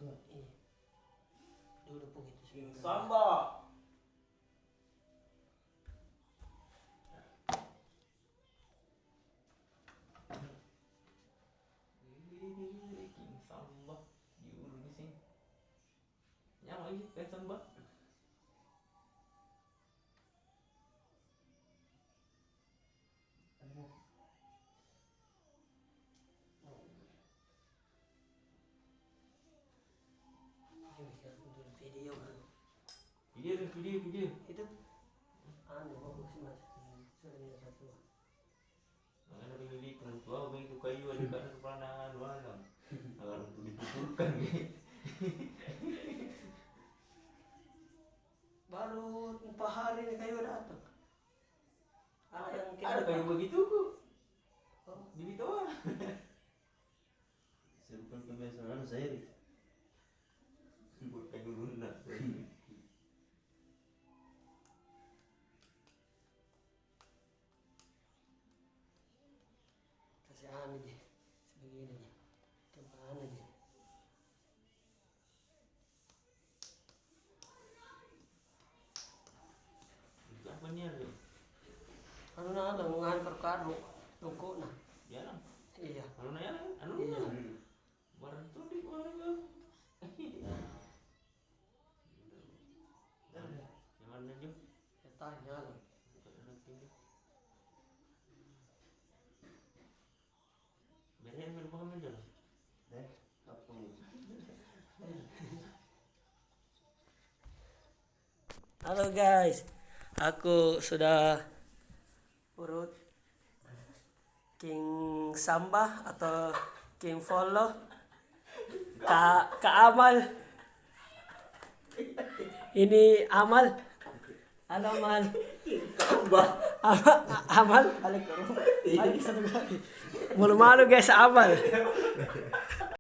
Iya. Dulu po gitu siguro. Samba! King Samba. Yun gising. Yang lagi kayak Samba. Ano mo? Video kan. Video. Itu ano bagus mas. Sudah niya satu. Ang ano pinili kung tua, begitu kayu ada kat peranangan malam. Agar untuk diputulkan. Baru 4 hari nih kayu datang. Yang Ada kayu begitu kok. Oh, Di bawah. Serupa kebiasaan saya. Buat kayu lunak. kasi ano din. Sebagay na niya. Tampaan na din. Itu apa nih ada? Ano na lang, ngahan karkado. Tungko na. Ya lah. Iya. Anu na yan, anu Iya. na. Barang tu di mana ka? Yang mana je? Ito, niya lang. Beren berapa kami dah? Apa nih? Halo guys, aku sudah urut King Samba atau King Follow Kak Amal. Ini Amal. Halo Amal. Amal, balik ke rumah. Balik sa lugar. Malu-malu guys sa Amal.